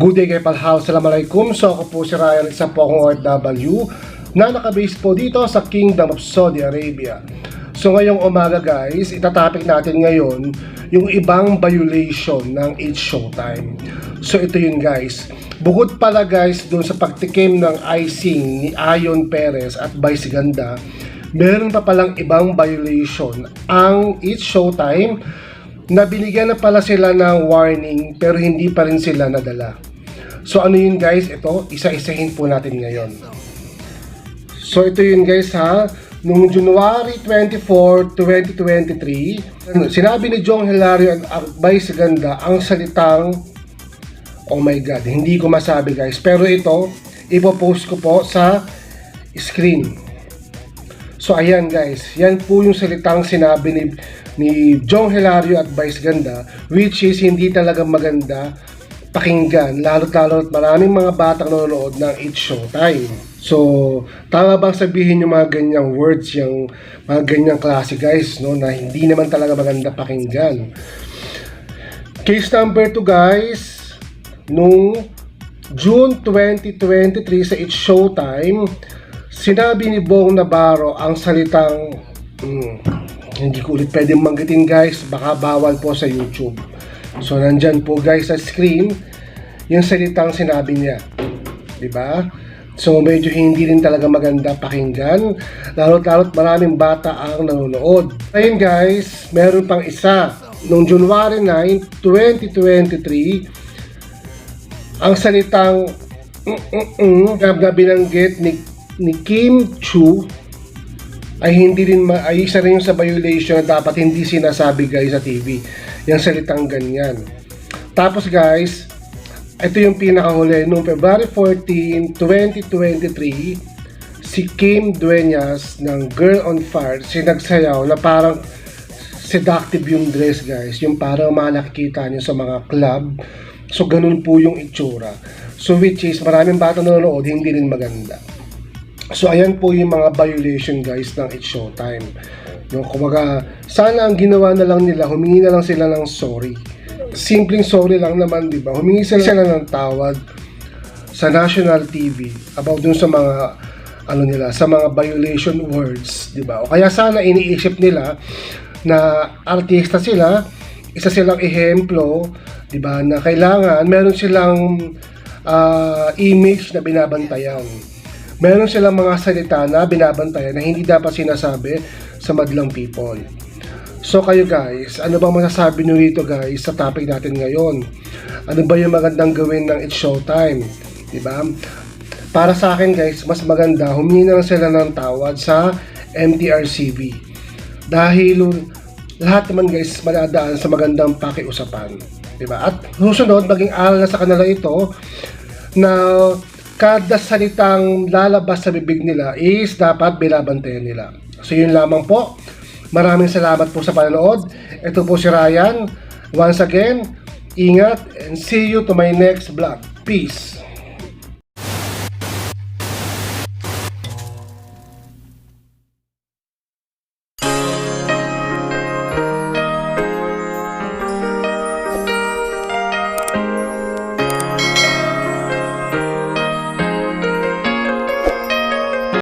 Good day kay Palhaw, Assalamualaikum. So ako po si Ryan, isa po akong OFW na nakabase po dito sa Kingdom of Saudi Arabia. So ngayong umaga guys, itatopic natin ngayon yung ibang violation ng It's Showtime. So ito yun guys, bukod pala guys dun sa pagtikim ng icing ni Ayon Perez at Vice Ganda, meron pa palang ibang violation ang It's Showtime na binigyan na pala sila ng warning pero hindi pa rin sila nadala. So ano yun guys, ito isa-isahin po natin ngayon. So ito yun guys ha, noong January 24, 2023, sinabi ni Jong Hilario at Vice Ganda ang salitang, oh my god, hindi ko masabi guys, pero ito ipopost ko po sa screen. So ayan guys, yan po yung salitang sinabi ni Jong Hilario at Vice Ganda, which is hindi talaga maganda pakinggan, lalo't maraming mga batang nanonood ng It's Showtime. So, tama bang sabihin yung mga ganyang words, yung mga ganyang klase guys, no, na hindi naman talaga maganda pakinggan. Case number 2 guys, nung June 2023 sa It's Showtime, sinabi ni Bong Navarro ang salitang hindi ko ulit pwedeng manggitin guys, baka bawal po sa YouTube. So nandyan po guys sa screen yung salitang sinabi niya, diba? So medyo hindi rin talaga maganda pakinggan, lalo't maraming bata ang nanonood. Ayun guys, meron pang isa noong January 9, 2023, ang salitang na binanggit ni Kim Chu ay hindi rin ay isa rin yung sa violation na dapat hindi sinasabi guys sa TV, yung salitang ganyan. Tapos guys, ito yung pinakahuli, noong February 14, 2023, si Kim Dueñas ng Girl on Fire, sinagsayaw na parang seductive yung dress guys, yung parang makikita nyo sa mga club. So ganun po yung itsura. So which is maraming bata nanonood, hindi rin maganda. So ayan po yung mga violation guys ng It's Showtime. No, kumbaga, sana ang ginawa na lang nila, humingi na lang sila ng sorry. Simpleng sorry lang naman, di ba? Humingi sila ng tawad sa national TV about dun sa mga nila, sa mga violation words, di ba? O kaya sana iniisip nila na artista sila, isa silang ehemplo, di ba, na kailangan meron silang image na binabantayan. Meron silang mga salita na binabantayan na hindi dapat sinasabi sa madlang people. So kayo guys, ano bang masasabi nyo dito guys sa topic natin ngayon? Ano ba yung magandang gawin ng It's Showtime? Diba? Para sa akin guys, mas maganda humingi na lang sila ng tawad sa MTRCB. Dahil lahat naman guys madadaan sa magandang pakiusapan. Diba? At susunod, maging aral na sa kanila ito na kada salitang lalabas sa bibig nila is dapat binabantayan nila. So yun lamang po. Maraming salamat po sa panonood. Ito po si Ryan. Once again, ingat and see you to my next vlog. Peace.